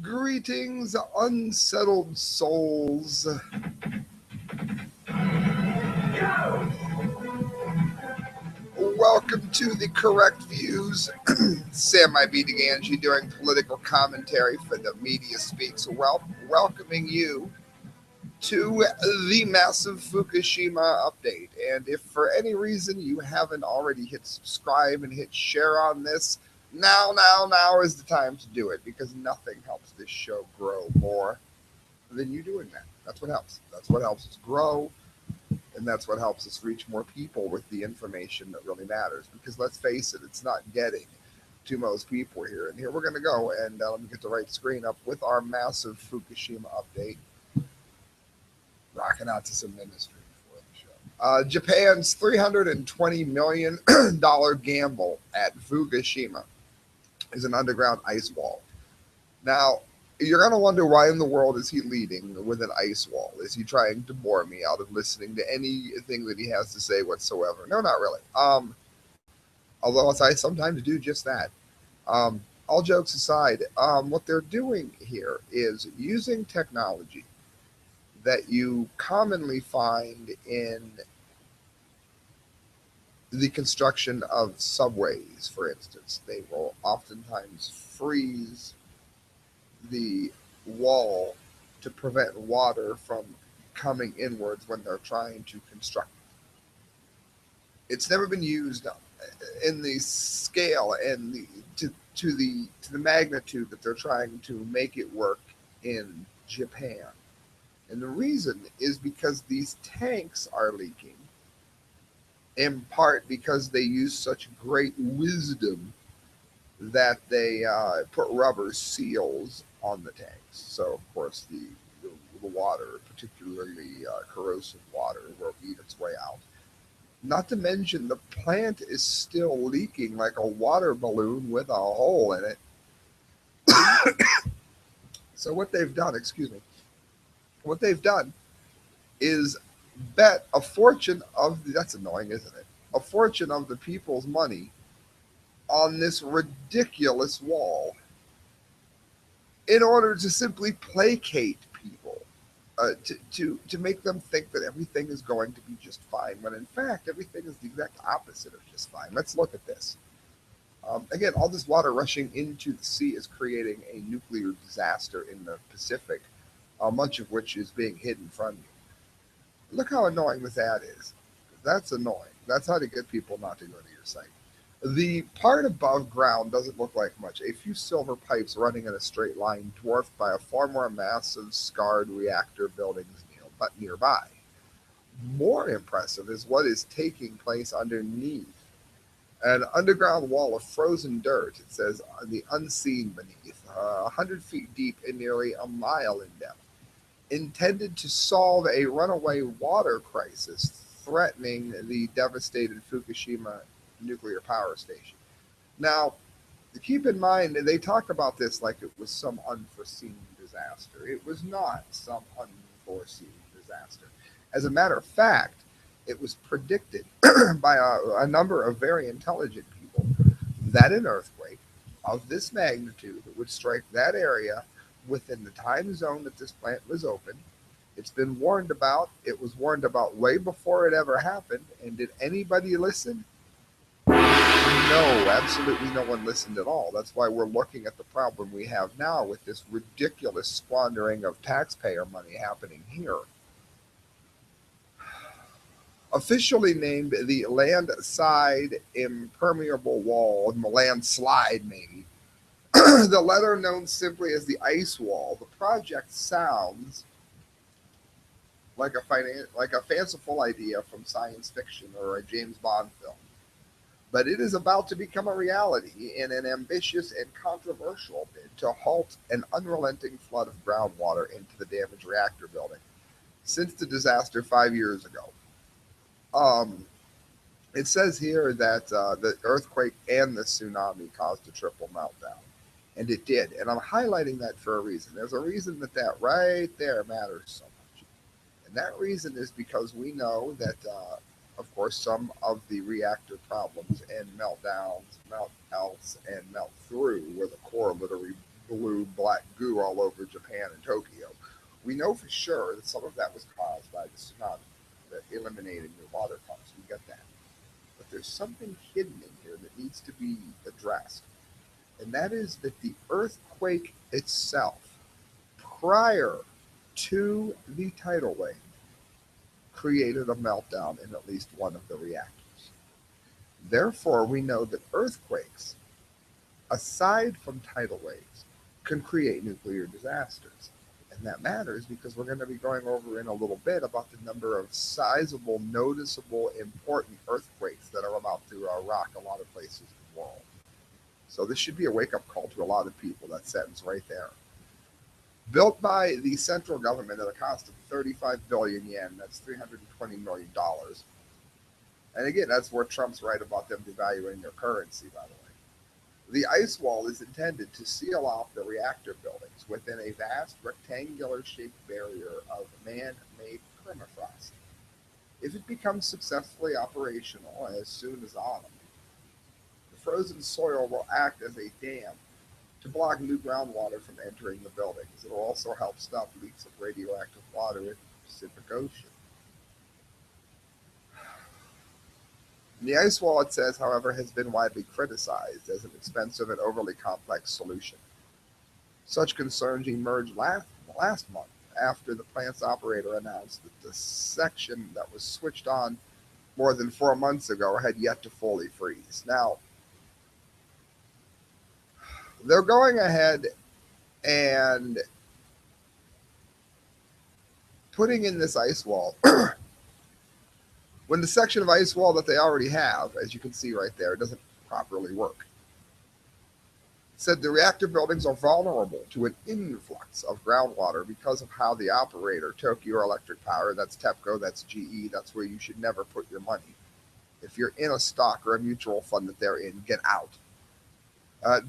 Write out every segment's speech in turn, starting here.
Greetings, unsettled souls. Welcome to the Correct Views. Sam I.B. Gangi doing political commentary for the Media Speaks. Welcoming you to the massive Fukushima update. And if for any reason you haven't already hit subscribe and hit share on this, now is the time to do it because nothing helps this show grow more than you doing that. That's what helps. That's what helps us grow. And that's what helps us reach more people with the information that really matters. Because let's face it, it's not getting to most people here. And here we're going to go. And let me get the right screen up with our massive Fukushima update. Rocking out to some ministry before the show. Japan's $320 million gamble at Fukushima is an underground ice wall. Now, you're going to wonder why in the world is he leading with an ice wall? Is he trying to bore me out of listening to anything that he has to say whatsoever? No, not really. Although I sometimes do just that. All jokes aside, what they're doing here is using technology that you commonly find in the construction of subways, for instance. They will oftentimes freeze the wall to prevent water from coming inwards when they're trying to construct it. It's never been used in the scale and to the magnitude that they're trying to make it work in Japan. And the reason is because these tanks are leaking, in part because they use such great wisdom that they put rubber seals on the tanks. So, of course, the water, particularly corrosive water, will eat its way out. Not to mention, the plant is still leaking like a water balloon with a hole in it. So, what they've done, excuse me, what they've done is bet a fortune of that's annoying, isn't it? A fortune of the people's money on this ridiculous wall in order to simply placate people, to make them think that everything is going to be just fine, when in fact everything is the exact opposite of just fine. Let's look at this. Again, all this water rushing into the sea is creating a nuclear disaster in the Pacific, much of which is being hidden from you. Look how annoying this ad is. That's annoying. That's how to get people not to go to your site. The part above ground doesn't look like much. A few silver pipes running in a straight line, dwarfed by a far more massive, scarred reactor buildings nearby. More impressive is what is taking place underneath. An underground wall of frozen dirt, it says, the unseen beneath, 100 feet deep and nearly a mile in depth, intended to solve a runaway water crisis threatening the devastated Fukushima nuclear power station. Now, keep in mind, they talk about this like it was some unforeseen disaster. It was not some unforeseen disaster. As a matter of fact, it was predicted by a number of very intelligent people that an earthquake of this magnitude would strike that area within the time zone that this plant was open. It's been warned about. It was warned about way before it ever happened. And did anybody listen? No, absolutely no one listened at all. That's why we're looking at the problem we have now with this ridiculous squandering of taxpayer money happening here. Officially named the Landside Impermeable Wall, landslide maybe, the letter known simply as the ice wall, the project sounds like a fanciful idea from science fiction or a James Bond film. But it is about to become a reality in an ambitious and controversial bid to halt an unrelenting flood of groundwater into the damaged reactor building since the disaster 5 years ago. Um, it says here that the earthquake and the tsunami caused a triple meltdown. And it did. And I'm highlighting that for a reason. There's a reason that right there matters so much. And that reason is because we know that, of course, some of the reactor problems and meltdowns, melt outs, and melt through, where the core literally blue black goo all over Japan and Tokyo. We know for sure that some of that was caused by the tsunami that eliminated the water pumps. We get that. But there's something hidden in here that needs to be addressed. And that is that the earthquake itself, prior to the tidal wave, created a meltdown in at least one of the reactors. Therefore, we know that earthquakes, aside from tidal waves, can create nuclear disasters. And that matters because we're going to be going over in a little bit about the number of sizable, noticeable, important earthquakes that are about to rock a lot of places in the world. So this should be a wake-up call to a lot of people, that sentence right there. Built by the central government at a cost of 35 billion yen, that's $320 million. And again, that's where Trump's right about them devaluing their currency, by the way. The ice wall is intended to seal off the reactor buildings within a vast rectangular-shaped barrier of man-made permafrost. If it becomes successfully operational as soon as autumn, the frozen soil will act as a dam to block new groundwater from entering the buildings. It will also help stop leaks of radioactive water in the Pacific Ocean. The ice wall, it says, however, has been widely criticized as an expensive and overly complex solution. Such concerns emerged last month after the plant's operator announced that the section that was switched on more than 4 months ago had yet to fully freeze. Now, they're going ahead and putting in this ice wall when the section of ice wall that they already have, as you can see right there, doesn't properly work. It said the reactor buildings are vulnerable to an influx of groundwater because of how the operator, Tokyo Electric Power, that's TEPCO, that's GE, that's where you should never put your money. If you're in a stock or a mutual fund that they're in, get out.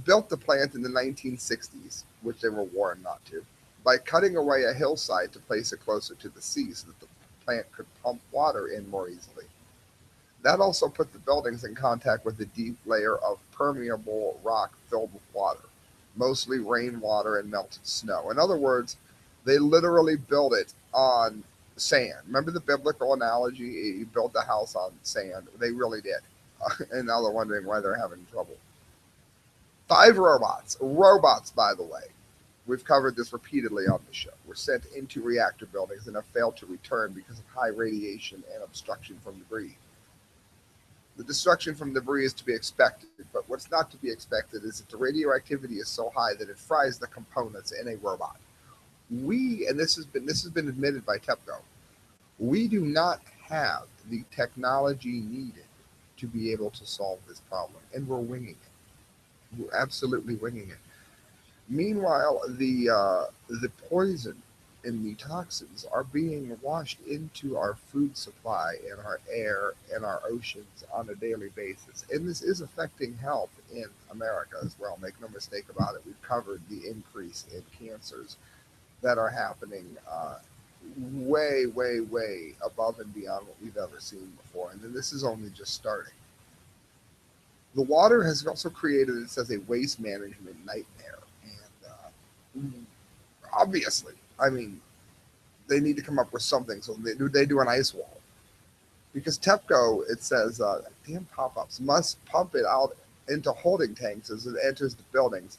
Built the plant in the 1960s, which they were warned not to, by cutting away a hillside to place it closer to the sea so that the plant could pump water in more easily. That also put the buildings in contact with a deep layer of permeable rock filled with water, mostly rainwater and melted snow. In other words, they literally built it on sand. Remember the biblical analogy? You build the house on sand. They really did. And now they're wondering why they're having trouble. 5 robots, by the way, we've covered this repeatedly on the show, were sent into reactor buildings and have failed to return because of high radiation and obstruction from debris. The destruction from debris is to be expected, but what's not to be expected is that the radioactivity is so high that it fries the components in a robot. And this has been admitted by TEPCO, we do not have the technology needed to be able to solve this problem, and we're winging it. We're absolutely winging it. Meanwhile, the poison and the toxins are being washed into our food supply and our air and our oceans on a daily basis. And this is affecting health in America as well. Make no mistake about it. We've covered the increase in cancers that are happening way, way, way above and beyond what we've ever seen before. And then this is only just starting. The water has also created, it says, a waste management nightmare. And obviously, I mean, they need to come up with something. So they do an ice wall. Because TEPCO, it says, damn pop-ups, must pump it out into holding tanks as it enters the buildings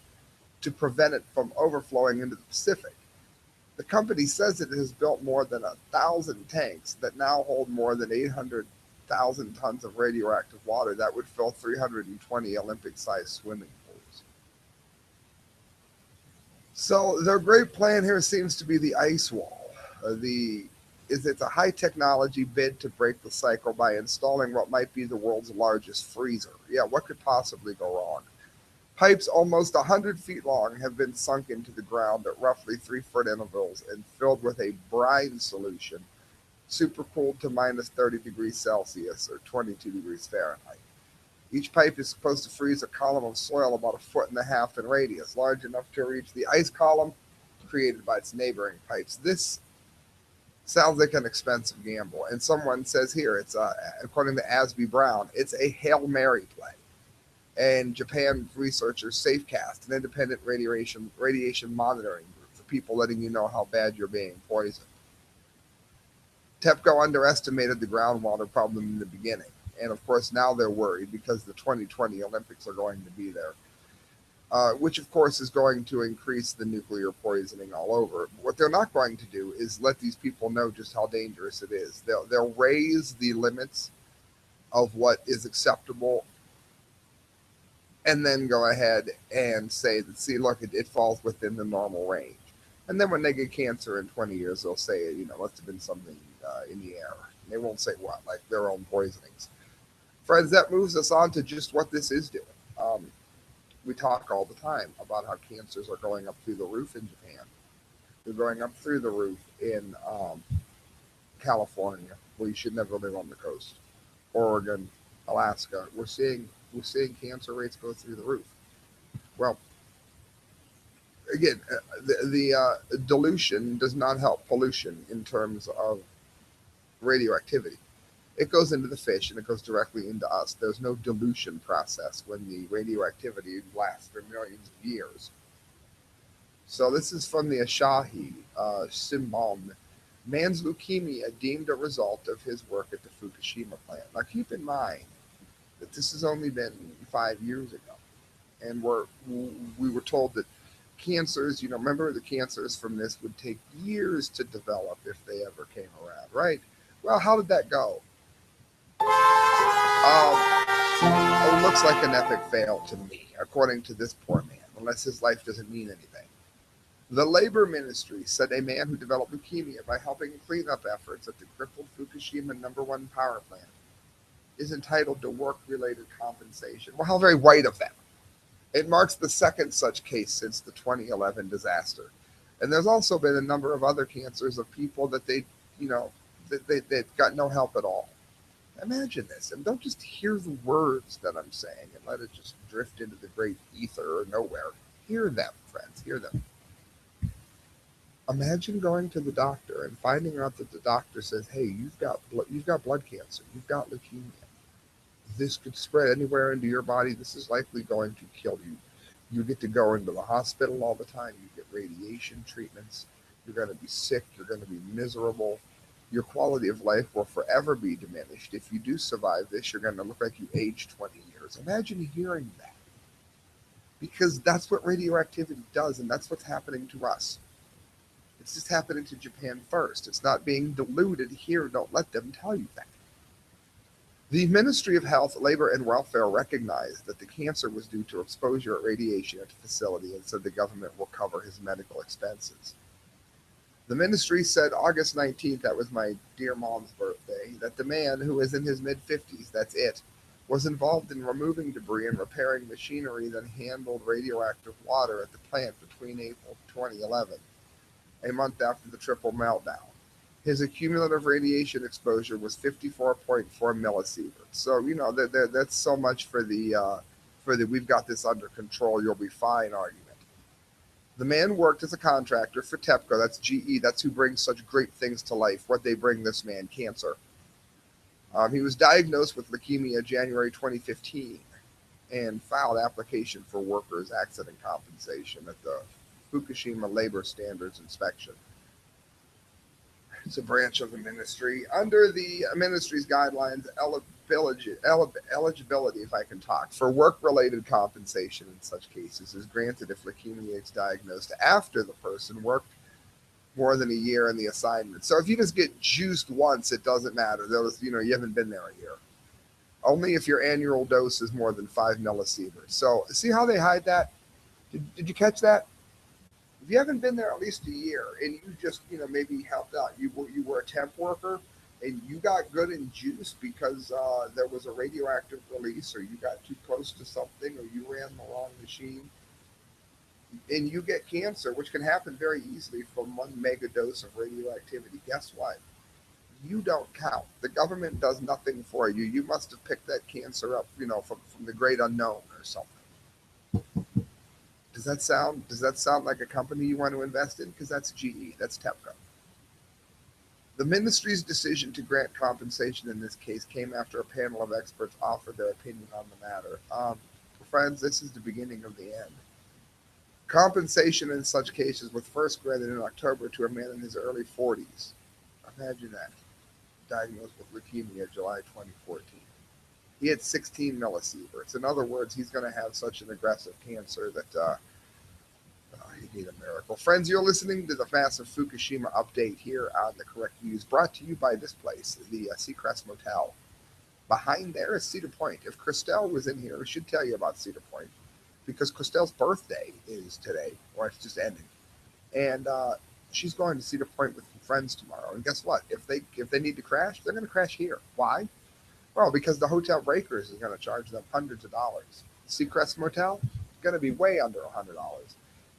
to prevent it from overflowing into the Pacific. The company says it has built more than 1,000 tanks that now hold more than 800,000 tons of radioactive water that would fill 320 Olympic-sized swimming pools. So their great plan here seems to be the ice wall. It's a high technology bid to break the cycle by installing what might be the world's largest freezer. Yeah, what could possibly go wrong? Pipes almost 100 feet long have been sunk into the ground at roughly 3-foot intervals and filled with a brine solution, supercooled to minus 30 degrees Celsius or 22 degrees Fahrenheit. Each pipe is supposed to freeze a column of soil about 1.5 feet in radius, large enough to reach the ice column created by its neighboring pipes. This sounds like an expensive gamble. And someone says here, it's according to Asby Brown, it's a Hail Mary play. And Japan researchers Safecast, an independent radiation monitoring group for people letting you know how bad you're being poisoned. TEPCO underestimated the groundwater problem in the beginning. And of course, now they're worried because the 2020 Olympics are going to be there, which of course is going to increase the nuclear poisoning all over. What they're not going to do is let these people know just how dangerous it is. They'll raise the limits of what is acceptable and then go ahead and say that, see, look, it falls within the normal range. And then when they get cancer in 20 years, they'll say, must have been something in the air. They won't say what, like their own poisonings. Friends, that moves us on to just what this is doing. We talk all the time about how cancers are going up through the roof in Japan. They're going up through the roof in California, where you should never live on the coast. Oregon, Alaska. We're seeing cancer rates go through the roof. Well, again, the dilution does not help pollution in terms of radioactivity. It goes into the fish and it goes directly into us. There's no dilution process when the radioactivity lasts for millions of years. So this is from the Asahi Shimbun. Man's leukemia deemed a result of his work at the Fukushima plant. Now keep in mind that this has only been 5 years ago. And we were told that cancers, remember the cancers from this would take years to develop if they ever came around, right? Well, how did that go? It looks like an epic fail to me, according to this poor man, unless his life doesn't mean anything. The Labor Ministry said a man who developed leukemia by helping cleanup efforts at the crippled Fukushima #1 power plant is entitled to work-related compensation. Well, how very white of them. It marks the second such case since the 2011 disaster. And there's also been a number of other cancers of people that they've got no help at all. Imagine this, and don't just hear the words that I'm saying and let it just drift into the great ether or nowhere. Hear them, friends, hear them. Imagine going to the doctor and finding out that the doctor says, "Hey, you've got blood cancer, you've got leukemia. This could spread anywhere into your body. This is likely going to kill you. You get to go into the hospital all the time. You get radiation treatments. You're going to be sick. You're going to be miserable. Your quality of life will forever be diminished. If you do survive this, you're going to look like you aged 20 years." Imagine hearing that. Because that's what radioactivity does, and that's what's happening to us. It's just happening to Japan first. It's not being diluted here. Don't let them tell you that. The Ministry of Health, Labor, and Welfare recognized that the cancer was due to exposure at radiation at the facility and said the government will cover his medical expenses. The ministry said August 19th, that was my dear mom's birthday, that the man, who is in his mid-50s, that's it, was involved in removing debris and repairing machinery that handled radioactive water at the plant between April 2011, a month after the triple meltdown. His cumulative radiation exposure was 54.4 millisieverts. So, that's so much for the "we've got this under control, you'll be fine" argument. The man worked as a contractor for TEPCO, that's GE, that's who brings such great things to life. What they bring this man, cancer. He was diagnosed with leukemia January 2015 and filed application for workers' accident compensation at the Fukushima Labor Standards Inspection. It's a branch of the ministry. Under the ministry's guidelines, eligibility, if I can talk, for work-related compensation in such cases is granted if leukemia is diagnosed after the person worked more than a year in the assignment. So if you just get juiced once, it doesn't matter. You haven't been there a year. Only if your annual dose is more than 5 millisieverts. So see how they hide that? Did you catch that? If you haven't been there at least a year and you just, maybe helped out, you were a temp worker and you got good and juiced because there was a radioactive release, or you got too close to something, or you ran the wrong machine, and you get cancer, which can happen very easily from 1 mega dose of radioactivity. Guess what? You don't count. The government does nothing for you. You must have picked that cancer up, from the great unknown or something. Does that sound like a company you want to invest in? Because that's GE, that's TEPCO. The ministry's decision to grant compensation in this case came after a panel of experts offered their opinion on the matter. friends, this is the beginning of the end. Compensation in such cases was first granted in October to a man in his early 40s. Imagine that. Diagnosed with leukemia July 2014. He had 16 millisieverts. In other words, he's going to have such an aggressive cancer that he need a miracle. Friends, you're listening to the massive Fukushima update here on The Correct Views, brought to you by this place, the Seacrest Motel. Behind there is Cedar Point. If Christelle was in here, we should tell you about Cedar Point, because Christelle's birthday is today, or it's just ending. And she's going to Cedar Point with some friends tomorrow. And guess what? If they need to crash, they're going to crash here. Why? Well, because the Hotel Breakers is going to charge them hundreds of dollars. Seacrest Motel is going to be way under $100.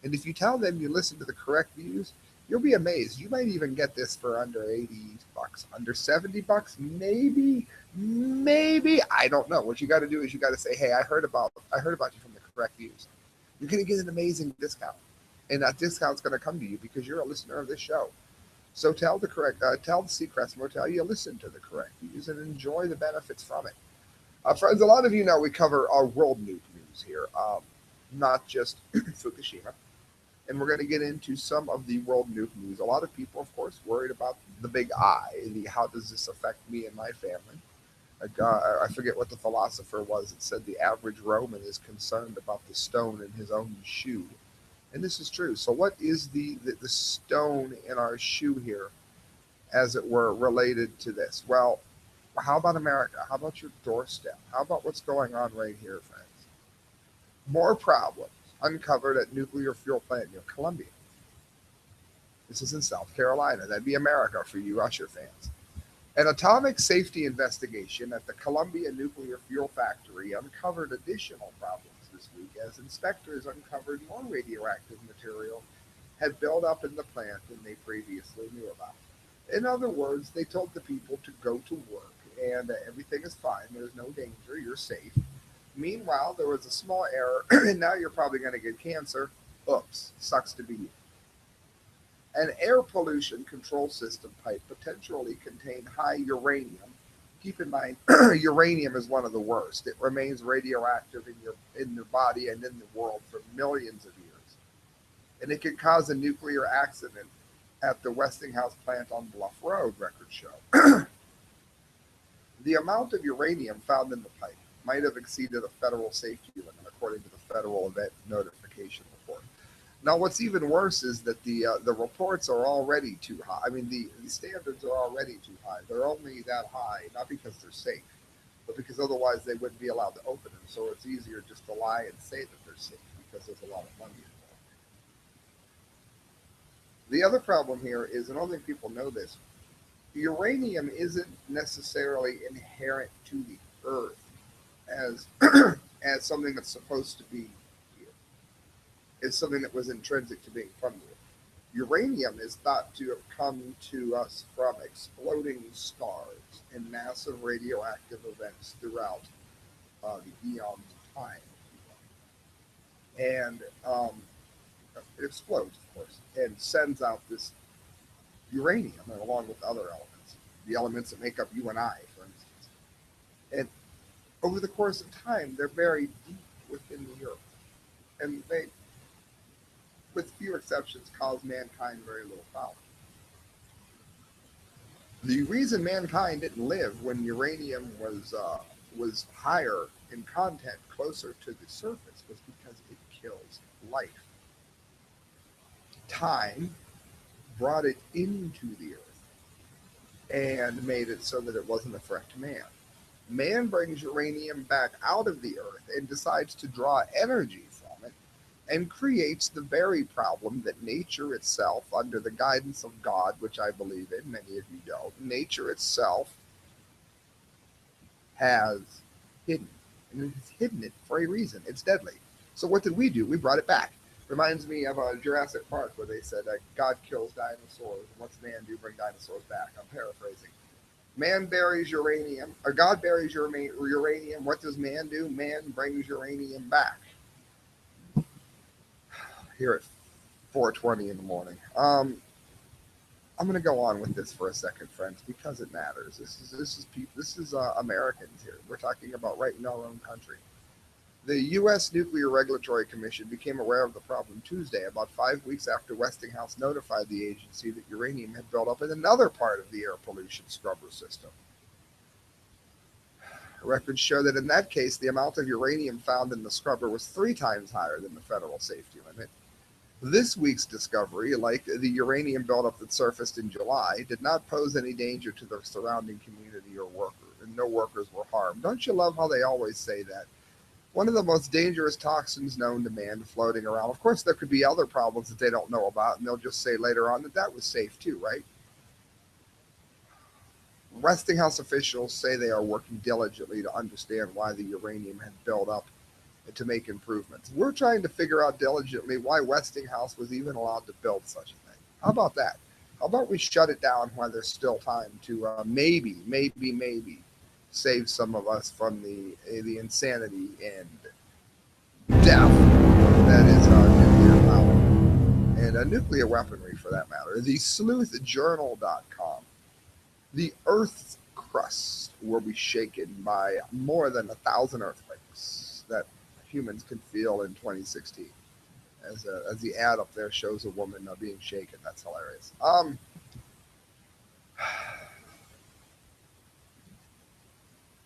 And if you tell them you listen to The Correct Views, you'll be amazed. You might even get this for under 80 bucks, under 70 bucks, maybe. I don't know. What you got to do is you got to say, "Hey, I heard about you from The Correct Views." You're going to get an amazing discount, and that discount's going to come to you because you're a listener of this show. So tell the Seacrest Motel you listen to The Correct Views and enjoy the benefits from it. Friends, a lot of you know we cover our world nuke news here, not just Fukushima. And we're going to get into some of the world nuke news. A lot of people, of course, worried about the big I, how does this affect me and my family? I forget what the philosopher was that said the average Roman is concerned about the stone in his own shoe. And this is true. So what is the stone in our shoe here, as it were, related to this? Well, how about America? How about your doorstep? How about what's going on right here, friends? More problems uncovered at nuclear fuel plant near Columbia. This is in South Carolina. That'd be America for you Usher fans. An atomic safety investigation at the Columbia nuclear fuel factory uncovered additional problems this week as inspectors uncovered more radioactive material had built up in the plant than they previously knew about. In other words, they told the people to go to work and everything is fine. There's no danger. You're safe. Meanwhile, there was a small error, and now you're probably going to get cancer. Oops, sucks to be you. An air pollution control system pipe potentially contained high uranium. Keep in mind, uranium is one of the worst. It remains radioactive in your body and in the world for millions of years. And it could cause a nuclear accident at the Westinghouse plant on Bluff Road, records show. The amount of uranium found in the pipe might have exceeded a federal safety limit, according to the Federal Event Notification Report. Now, what's even worse is that the reports are already too high. I mean, the standards are already too high. They're only that high, not because they're safe, but because otherwise they wouldn't be allowed to open them. So it's easier just to lie and say that they're safe because there's a lot of money involved. The other problem here is, and I don't think people know this, uranium isn't necessarily inherent to the Earth as as something that's supposed to be here. It's something that was intrinsic to being from the Earth. Uranium is thought to have come to us from exploding stars and massive radioactive events throughout the eons of time. And it explodes, of course, and sends out this uranium, and along with other elements, the elements that make up you and I, for instance. And over the course of time, they're buried deep within the Earth. And they, with few exceptions, cause mankind very little problem. The reason mankind didn't live when uranium was higher in content closer to the surface was because it kills life. Time brought it into the Earth and made it so that it wasn't a threat to man. Man brings uranium back out of the Earth and decides to draw energy from it and creates the very problem that nature itself, under the guidance of God, which I believe in, many of you don't, nature itself has hidden. And it's hidden it for a reason. It's deadly. So what did we do? We brought it back. Reminds me of Jurassic Park, where they said God kills dinosaurs, and what's man do? Bring dinosaurs back. I'm paraphrasing. Man buries uranium, or God buries uranium. What does man do? Man brings uranium back. Here at 4:20 in the morning. I'm going to go on with this for a second, friends, because it matters. This is Americans here. We're talking about right in our own country. The U.S. Nuclear Regulatory Commission became aware of the problem Tuesday, about 5 weeks after Westinghouse notified the agency that uranium had built up in another part of the air pollution scrubber system. Records show that in that case, the amount of uranium found in the scrubber was 3 times higher than the federal safety limit. This week's discovery, like the uranium buildup that surfaced in July, did not pose any danger to the surrounding community or workers, and no workers were harmed. Don't you love how they always say that? One of the most dangerous toxins known to man floating around. Of course, there could be other problems that they don't know about, and they'll just say later on that that was safe too, right? Westinghouse officials say they are working diligently to understand why the uranium had built up and to make improvements. We're trying to figure out diligently why Westinghouse was even allowed to build such a thing. How about that? How about we shut it down while there's still time to maybe save some of us from the insanity and death that is nuclear power and nuclear weaponry for that matter. The sleuthjournal.com. The Earth's crust will be shaken by more than 1,000 earthquakes that humans can feel in 2016. As the ad up there shows a woman being shaken, that's hilarious.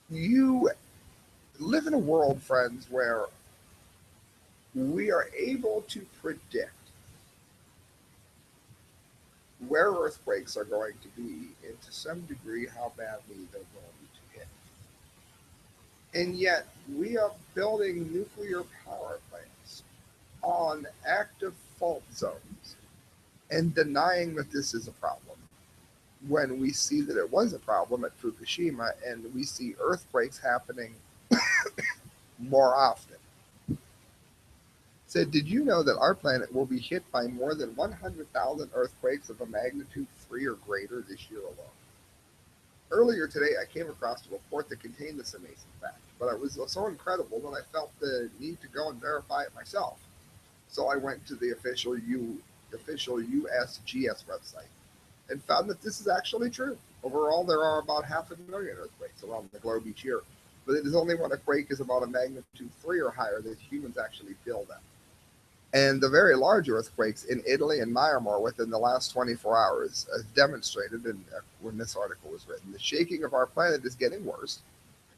You live in a world, friends, where we are able to predict where earthquakes are going to be and to some degree how badly they're going to hit. And yet we are building nuclear power plants on active fault zones and denying that this is a problem when we see that it was a problem at Fukushima and we see earthquakes happening more often. Said, did you know that our planet will be hit by more than 100,000 earthquakes of a magnitude 3 or greater this year alone? Earlier today, I came across a report that contained this amazing fact, but it was so incredible that I felt the need to go and verify it myself. So I went to the official USGS website and found that this is actually true. Overall, there are about 500,000 earthquakes around the globe each year, but it is only when a quake is about a magnitude 3 or higher that humans actually feel them. And the very large earthquakes in Italy and Myanmar within the last 24 hours have demonstrated, and when this article was written, the shaking of our planet is getting worse.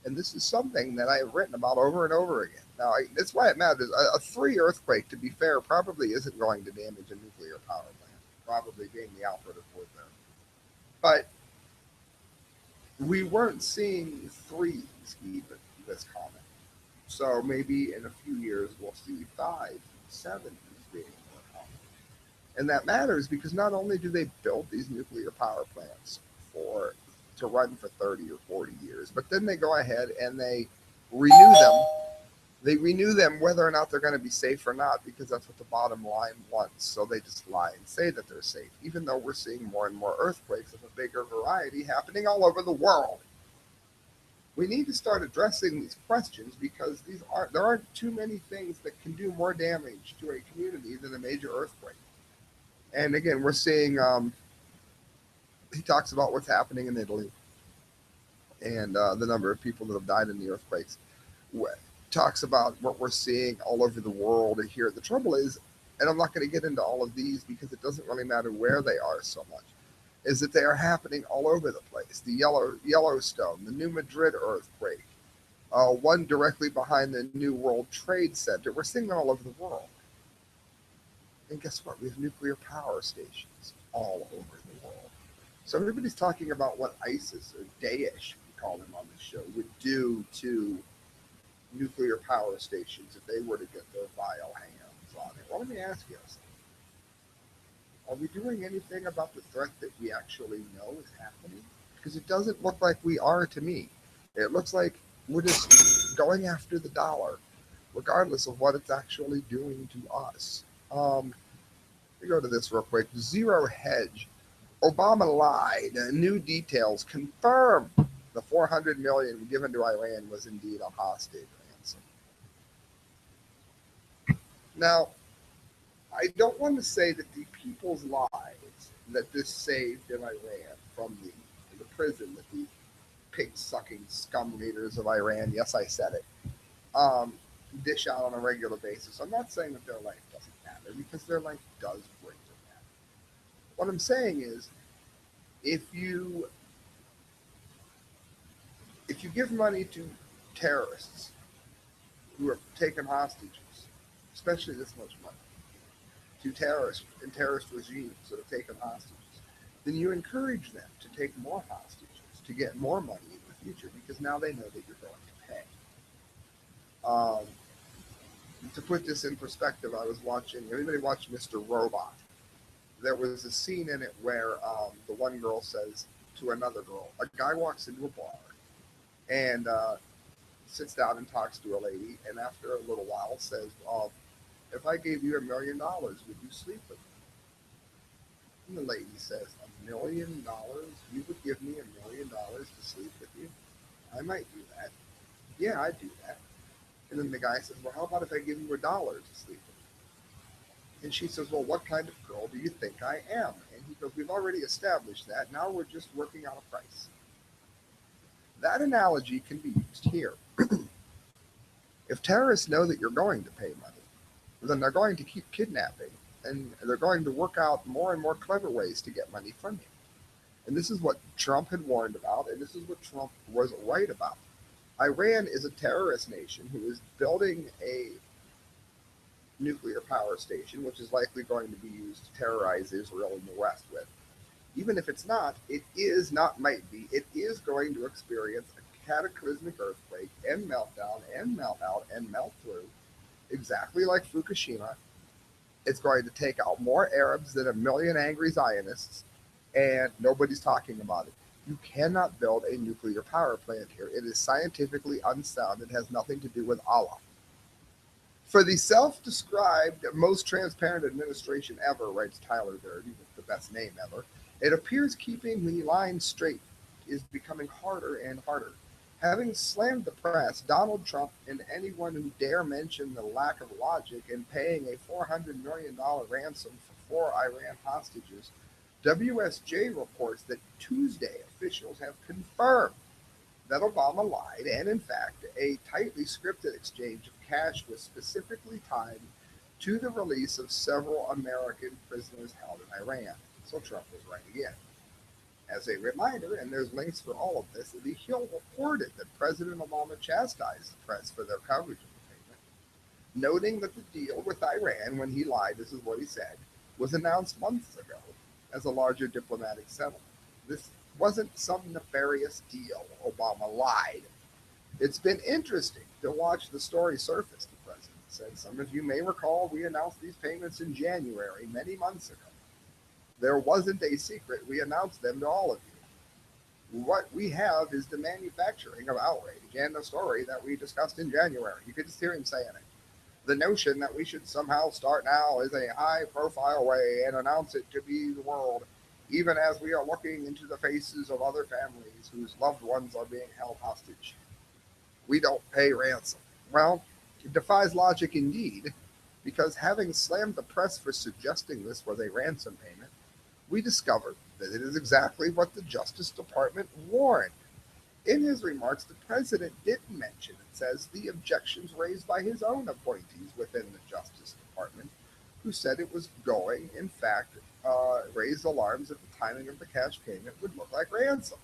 And this is something that I have written about over and over again. Now, that's why it matters. A 3 earthquake, to be fair, probably isn't going to damage a nuclear power plant, probably being the operative word there. But we weren't seeing 3s even this common. So maybe in a few years we'll see 5s, 7s being more common. And that matters because not only do they build these nuclear power plants to run for 30 or 40 years, but then they go ahead and they renew them. They renew them whether or not they're going to be safe or not because that's what the bottom line wants. So they just lie and say that they're safe, even though we're seeing more and more earthquakes of a bigger variety happening all over the world. We need to start addressing these questions because there aren't too many things that can do more damage to a community than a major earthquake. And again, we're seeing he talks about what's happening in Italy and the number of people that have died in the earthquakes. Talks about what we're seeing all over the world here. The trouble is, and I'm not going to get into all of these because it doesn't really matter where they are so much, is that they are happening all over the place. The Yellowstone, the New Madrid earthquake, one directly behind the New World Trade Center. We're seeing them all over the world. And guess what? We have nuclear power stations all over the world. So everybody's talking about what ISIS or Daesh, we call them on this show, would do to nuclear power stations if they were to get their vile hands on it. Well, let me ask you something. Are we doing anything about the threat that we actually know is happening? Because it doesn't look like we are to me. It looks like we're just going after the dollar, regardless of what it's actually doing to us. Let me go to this real quick. Zero Hedge. Obama lied. New details confirm the $400 million given to Iran was indeed a hostage ransom. Now, I don't want to say that the people's lives that this saved in Iran from the prison that the pig-sucking scum leaders of Iran, yes, I said it, dish out on a regular basis. I'm not saying that their life doesn't matter, because their life does bring to matter. What I'm saying is, if you if you give money to terrorists who are taking hostages, especially this much money, to terrorists and terrorist regimes that have taken hostages, then you encourage them to take more hostages to get more money in the future, because now they know that you're going to pay. Um, to put this in perspective, I was watching. Anybody watch Mr. Robot? There was a scene in it where the one girl says to another girl, a guy walks into a bar and sits down and talks to a lady, and after a little while says, "If I gave you $1 million, would you sleep with me?" And the lady says, $1 million? You would give me $1 million to sleep with you? I might do that. Yeah, I'd do that. And then the guy says, well, how about if I give you $1 to sleep with me? And she says, well, what kind of girl do you think I am? And he goes, we've already established that. Now we're just working out a price. That analogy can be used here. If terrorists know that you're going to pay money, then they're going to keep kidnapping, and they're going to work out more and more clever ways to get money from you. And this is what Trump had warned about, and this is what Trump was right about. Iran is a terrorist nation who is building a nuclear power station, which is likely going to be used to terrorize Israel and the West with. Even if it's not, it is not might be. It is going to experience a cataclysmic earthquake and meltdown and melt out and melt through, exactly like Fukushima. It's going to take out more Arabs than a million angry Zionists, and nobody's talking about it. You cannot build a nuclear power plant here. It is scientifically unsound. It has nothing to do with Allah. For the self-described most transparent administration ever, writes Tyler Durden, the best name ever, it appears keeping the line straight is becoming harder and harder. Having slammed the press, Donald Trump, and anyone who dare mention the lack of logic in paying a $400 million ransom for 4 Iran hostages, WSJ reports that Tuesday officials have confirmed that Obama lied, and in fact, a tightly scripted exchange of cash was specifically tied to the release of several American prisoners held in Iran. So Trump was right again. As a reminder, and there's links for all of this, the Hill reported that President Obama chastised the press for their coverage of the payment, noting that the deal with Iran, when he lied, this is what he said, was announced months ago as a larger diplomatic settlement. This wasn't some nefarious deal. Obama lied. It's been interesting to watch the story surface, the president said. Some of you may recall we announced these payments in January, many months ago. There wasn't a secret. We announced them to all of you. What we have is the manufacturing of outrage and a story that we discussed in January. You could just hear him saying it. The notion that we should somehow start now as a high-profile way and announce it to be the world, even as we are looking into the faces of other families whose loved ones are being held hostage. We don't pay ransom. Well, it defies logic indeed, because having slammed the press for suggesting this was a ransom payment, we discovered that it is exactly what the Justice Department warned. In his remarks, the president didn't mention, it says, the objections raised by his own appointees within the Justice Department, who said it was going, in fact, raised alarms that the timing of the cash payment would look like ransom.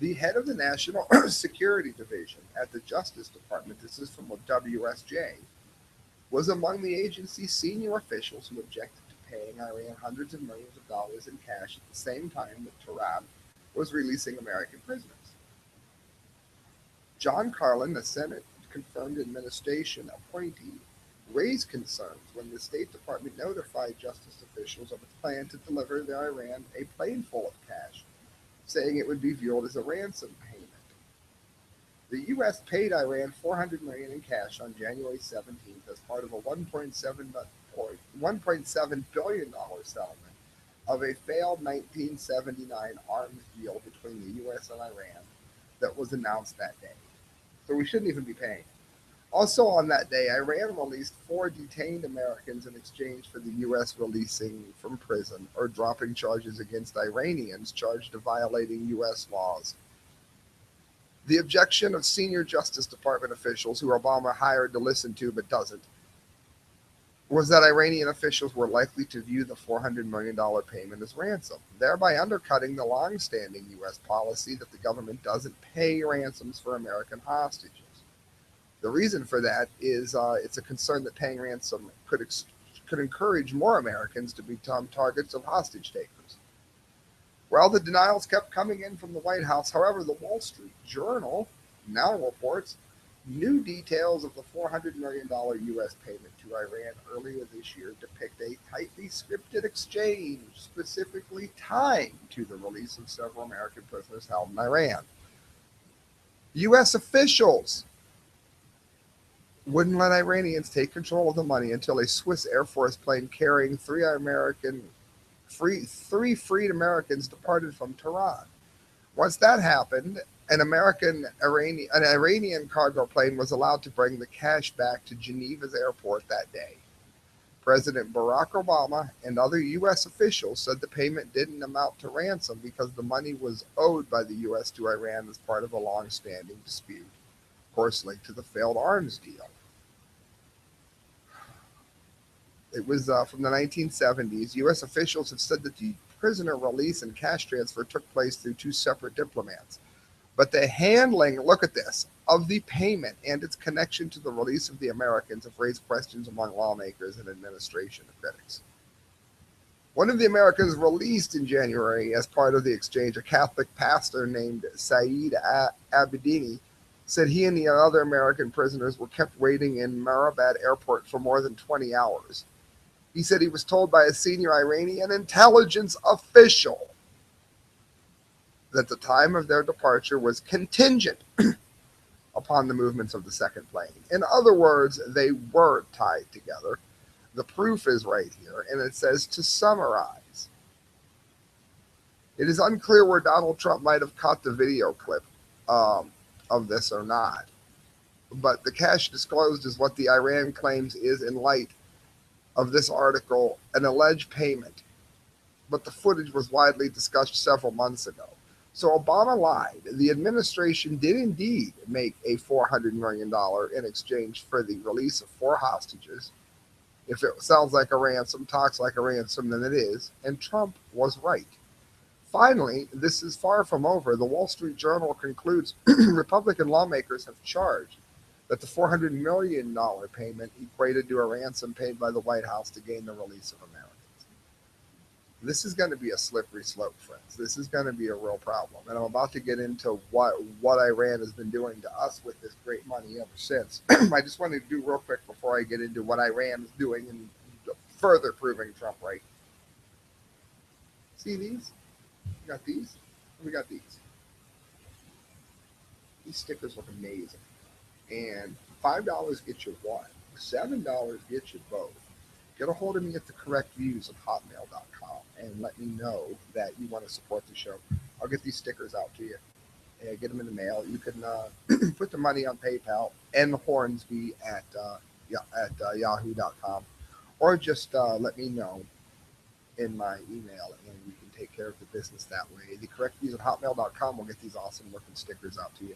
The head of the National Security Division at the Justice Department, this is from WSJ, was among the agency's senior officials who objected to paying Iran hundreds of millions of dollars in cash at the same time that Tehran was releasing American prisoners. John Carlin, the Senate-confirmed administration appointee, raised concerns when the State Department notified justice officials of its plan to deliver to Iran a plane full of cash, saying it would be viewed as a ransom payment. The U.S. paid Iran $400 million in cash on January 17th as part of a $1.7 billion settlement of a failed 1979 arms deal between the U.S. and Iran that was announced that day. So we shouldn't even be paying. Also on that day, Iran released 4 detained Americans in exchange for the U.S. releasing from prison or dropping charges against Iranians charged of violating U.S. laws. The objection of senior Justice Department officials who Obama hired to listen to but doesn't was that Iranian officials were likely to view the $400 million payment as ransom, thereby undercutting the long-standing U.S. policy that the government doesn't pay ransoms for American hostages. The reason for that is it's a concern that paying ransom could encourage more Americans to become targets of hostage takers. Well, the denials kept coming in from the White House. However, the Wall Street Journal now reports new details of the $400 million U.S. payment to Iran earlier this year depict a tightly scripted exchange specifically tied to the release of several American prisoners held in Iran. U.S. officials wouldn't let Iranians take control of the money until a Swiss Air Force plane carrying three freed Americans departed from Tehran. Once that happened, an Iranian cargo plane was allowed to bring the cash back to Geneva's airport that day. President Barack Obama and other U.S. officials said the payment didn't amount to ransom because the money was owed by the U.S. to Iran as part of a long-standing dispute, of course linked to the failed arms deal. It was from the 1970s. U.S. officials have said that the prisoner release and cash transfer took place through two separate diplomats. But the handling, look at this, of the payment and its connection to the release of the Americans have raised questions among lawmakers and administration critics. One of the Americans released in January as part of the exchange, a Catholic pastor named Saeed Abedini, said he and the other American prisoners were kept waiting in Mehrabad airport for more than 20 hours. He said he was told by a senior Iranian intelligence official that the time of their departure was contingent upon the movements of the second plane. In other words, they were tied together. The proof is right here, and it says, to summarize, it is unclear where Donald Trump might have caught the video clip of this or not, but the cash disclosed is what the Iran claims is, in light of this article, an alleged payment, but the footage was widely discussed several months ago. So Obama lied. The administration did indeed make a $400 million in exchange for the release of 4 hostages. If it sounds like a ransom, talks like a ransom, then it is. And Trump was right. Finally, this is far from over. The Wall Street Journal concludes Republican lawmakers have charged that the $400 million payment equated to a ransom paid by the White House to gain the release of Americans. This is going to be a slippery slope, friends. This is going to be a real problem. And I'm about to get into what Iran has been doing to us with this great money ever since. I just wanted to do real quick before I get into what Iran is doing and further proving Trump right. See these? We got these. We got these. These stickers look amazing. And $5 gets you one. $7 gets you both. Get a hold of me at thecorrectviews@hotmail.com and let me know that you want to support the show. I'll get these stickers out to you and get them in the mail. You can put the money on PayPal and Hornsby at yahoo.com, or just let me know in my email and we can take care of the business that way. Thecorrectviews@hotmail.com will get these awesome looking stickers out to you.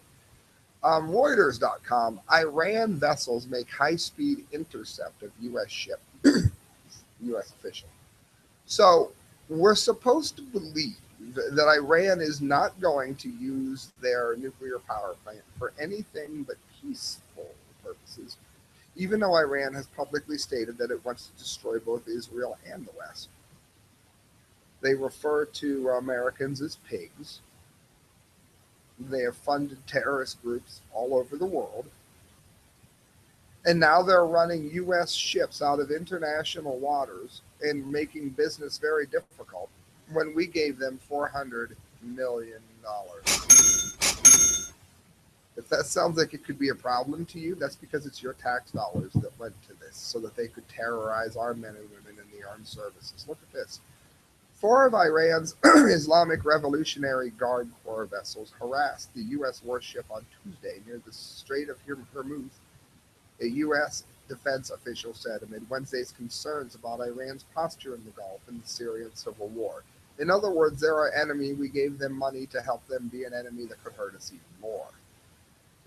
Reuters.com, Iran vessels make high-speed intercept of U.S. ship. U.S. official. So we're supposed to believe that Iran is not going to use their nuclear power plant for anything but peaceful purposes, even though Iran has publicly stated that it wants to destroy both Israel and the West. They refer to Americans as pigs. They have funded terrorist groups all over the world. And now they're running U.S. ships out of international waters and making business very difficult when we gave them $400 million. If that sounds like it could be a problem to you, that's because it's your tax dollars that went to this so that they could terrorize our men and women in the armed services. Look at this. 4 of Iran's Islamic Revolutionary Guard Corps vessels harassed the U.S. warship on Tuesday near the Strait of Hormuz, a U.S. defense official said amid Wednesday's concerns about Iran's posture in the Gulf and the Syrian civil war. In other words, they're our enemy. We gave them money to help them be an enemy that could hurt us even more.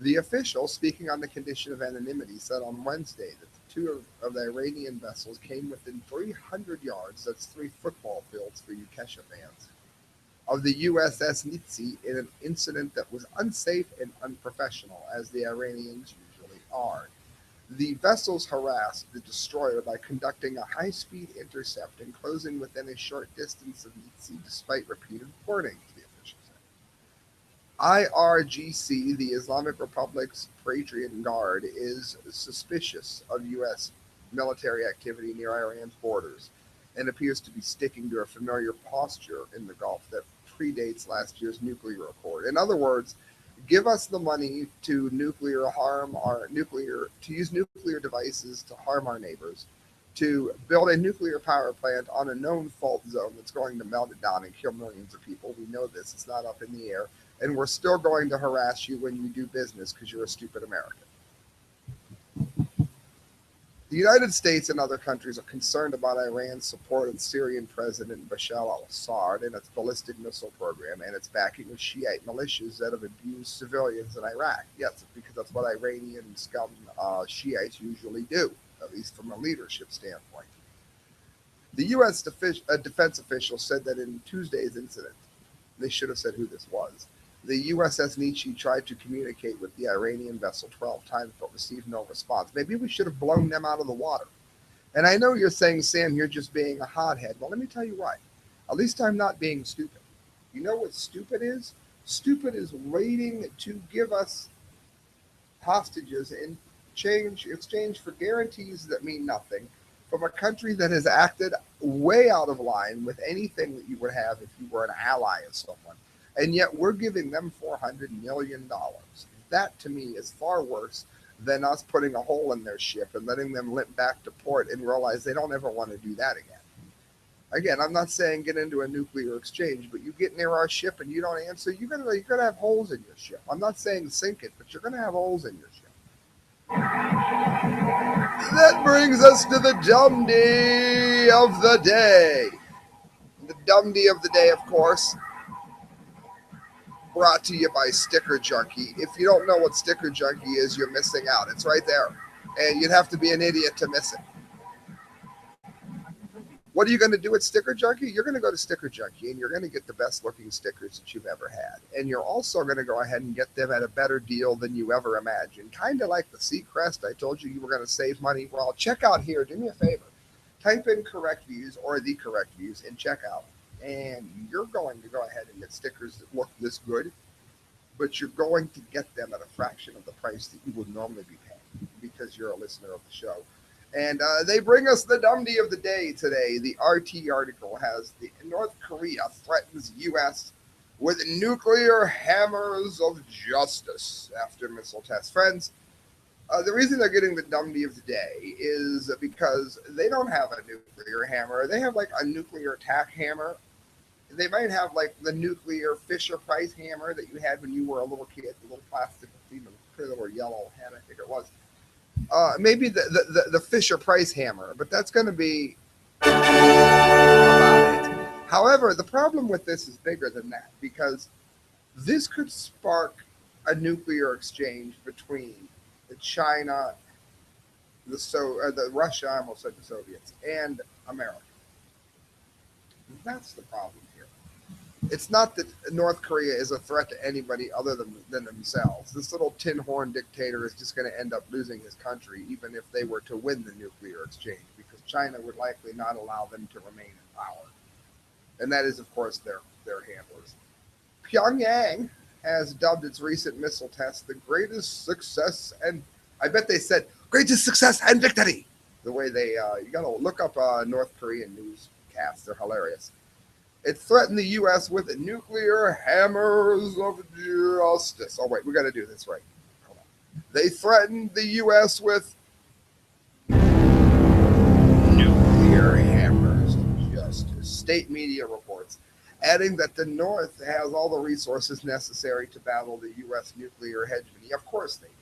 The official, speaking on the condition of anonymity, said on Wednesday that the two of the Iranian vessels came within 300 yards, that's 3 football fields for you Kesha fans, of the USS Nitsi in an incident that was unsafe and unprofessional, as the Iranians usually are. The vessels harassed the destroyer by conducting a high-speed intercept and closing within a short distance of Nitsi despite repeated warnings, the official said. IRGC, the Islamic Republic's Patriot Guard, is suspicious of U.S. military activity near Iran's borders and appears to be sticking to a familiar posture in the Gulf that predates last year's nuclear accord. In other words, give us the money to use nuclear devices to harm our neighbors, to build a nuclear power plant on a known fault zone that's going to melt it down and kill millions of people. We know this. It's not up in the air. And we're still going to harass you when you do business because you're a stupid American. The United States and other countries are concerned about Iran's support of Syrian President Bashar al-Assad and its ballistic missile program and its backing of Shiite militias that have abused civilians in Iraq. Yes, because that's what Iranian scum Shiites usually do, at least from a leadership standpoint. The U.S. defense official said that in Tuesday's incident, they should have said who this was, the USS Nietzsche tried to communicate with the Iranian vessel 12 times but received no response. Maybe we should have blown them out of the water. And I know you're saying, Sam, you're just being a hothead. Well, let me tell you why. At least I'm not being stupid. You know what stupid is? Stupid is waiting to give us hostages in exchange for guarantees that mean nothing from a country that has acted way out of line with anything that you would have if you were an ally of someone. And yet we're giving them $400 million. That, to me, is far worse than us putting a hole in their ship and letting them limp back to port and realize they don't ever want to do that again. Again, I'm not saying get into a nuclear exchange, but you get near our ship and you don't answer, you're gonna have holes in your ship. I'm not saying sink it, but you're going to have holes in your ship. That brings us to the Dumdy of the day. The Dumdy of the day, of course, brought to you by Sticker Junkie. If you don't know what Sticker Junkie is, you're missing out. It's right there. And you'd have to be an idiot to miss it. What are you going to do at Sticker Junkie? You're going to go to Sticker Junkie and you're going to get the best looking stickers that you've ever had. And you're also going to go ahead and get them at a better deal than you ever imagined. Kind of like the Seacrest. I told you were going to save money. Well, check out here. Do me a favor. Type in correct views or the correct views and check out. And you're going to go ahead and get stickers that look this good, but you're going to get them at a fraction of the price that you would normally be paying because you're a listener of the show. And they bring us the Dumdy of the day today. The RT article has the North Korea threatens U.S. with nuclear hammers of justice after missile test. Friends, the reason they're getting the Dumdy of the day is because they don't have a nuclear hammer. They have like a nuclear attack hammer. They might have like the nuclear Fisher-Price hammer that you had when you were a little kid, the little plastic, pretty little yellow head, I think it was. Maybe the Fisher-Price hammer, but that's going to be about it. However, the problem with this is bigger than that because this could spark a nuclear exchange between China, the Russia, I almost said the Soviets, and America. That's the problem here. It's not that North Korea is a threat to anybody other than themselves. This little tin horn dictator is just going to end up losing his country, even if they were to win the nuclear exchange, because China would likely not allow them to remain in power. And that is, of course, their handlers. Pyongyang has dubbed its recent missile test the greatest success, and I bet they said greatest success and victory. The way they, you got to look up North Korean newscasts. They're hilarious. It threatened the U.S. with nuclear hammers of justice. Oh, wait, we got to do this right. Hold on. They threatened the U.S. with nuclear hammers of justice. State media reports, adding that the North has all the resources necessary to battle the U.S. nuclear hegemony. Of course they do.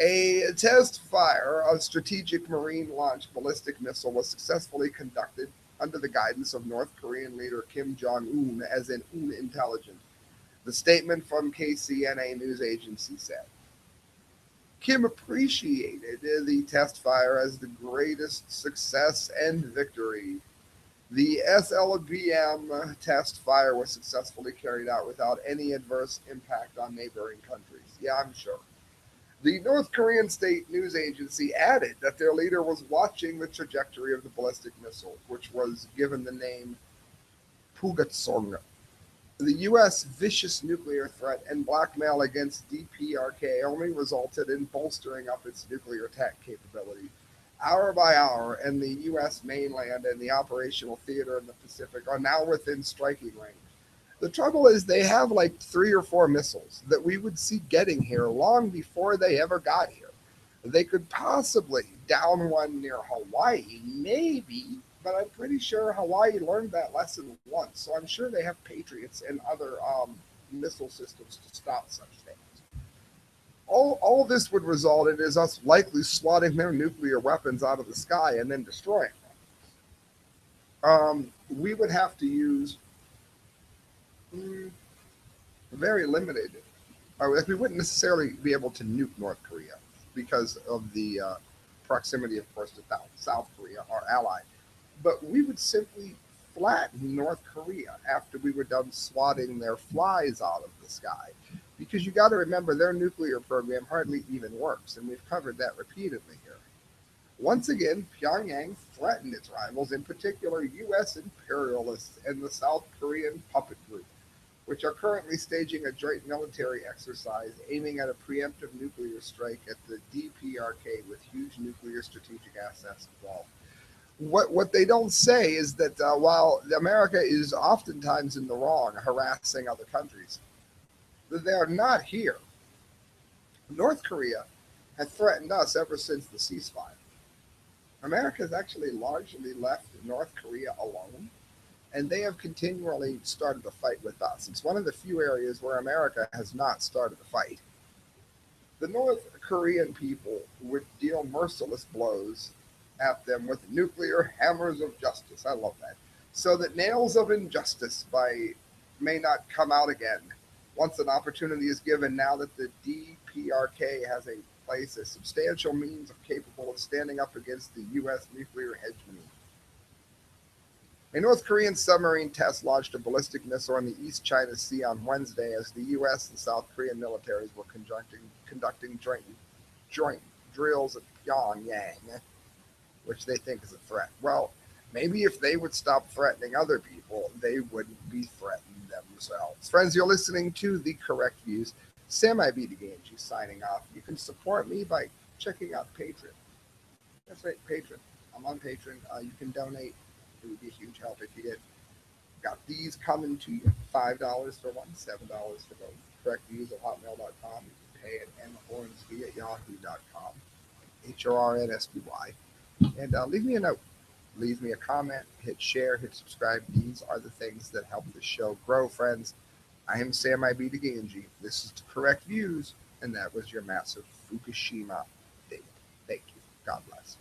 A test fire of strategic marine-launched ballistic missile was successfully conducted under the guidance of North Korean leader Kim Jong-un as an intelligence. The statement from KCNA news agency said. Kim appreciated the test fire as the greatest success and victory. The SLBM test fire was successfully carried out without any adverse impact on neighboring countries. Yeah, I'm sure. The North Korean state news agency added that their leader was watching the trajectory of the ballistic missile, which was given the name Pugatsong. The U.S. vicious nuclear threat and blackmail against DPRK only resulted in bolstering up its nuclear attack capability hour by hour, and the U.S. mainland and the operational theater in the Pacific are now within striking range. The trouble is, they have like 3 or 4 missiles that we would see getting here long before they ever got here. They could possibly down one near Hawaii, maybe, but I'm pretty sure Hawaii learned that lesson once. So I'm sure they have Patriots and other missile systems to stop such things. All this would result in is us likely swatting their nuclear weapons out of the sky and then destroying them. We would have to use very limited, or we wouldn't necessarily be able to nuke North Korea because of the proximity, of course, to South Korea, our ally. But we would simply flatten North Korea after we were done swatting their flies out of the sky. Because you got to remember, their nuclear program hardly even works, and we've covered that repeatedly here. Once again, Pyongyang threatened its rivals, in particular U.S. imperialists and the South Korean puppet group, which are currently staging a joint military exercise aiming at a preemptive nuclear strike at the DPRK with huge nuclear strategic assets involved. What they don't say is that while America is oftentimes in the wrong harassing other countries, that they are not here. North Korea has threatened us ever since the ceasefire. America has actually largely left North Korea alone, and they have continually started a fight with us. It's one of the few areas where America has not started a fight. The North Korean people would deal merciless blows at them with nuclear hammers of justice. I love that. So that nails of injustice may not come out again once an opportunity is given, now that the DPRK has a place a substantial means of capable of standing up against the U.S. nuclear hegemony. A North Korean submarine test launched a ballistic missile in the East China Sea on Wednesday as the U.S. and South Korean militaries were conducting joint drills at Pyongyang, which they think is a threat. Well, maybe if they would stop threatening other people, they wouldn't be threatened themselves. Friends, you're listening to The Correct Views. Sam I.B. to Gangi signing off. You can support me by checking out Patreon. That's right, Patreon. I'm on Patreon. You can donate. It would be a huge help if you did. Got these coming to you. $5 for one, $7 for both. Correctviews@hotmail.com. You can pay at mhornsby@yahoo.com. HORNSBY. And leave me a note. Leave me a comment. Hit share. Hit subscribe. These are the things that help the show grow, friends. I am Sam I.B. to Gangi. This is The Correct Views, and that was your massive Fukushima update. Thank you. God bless.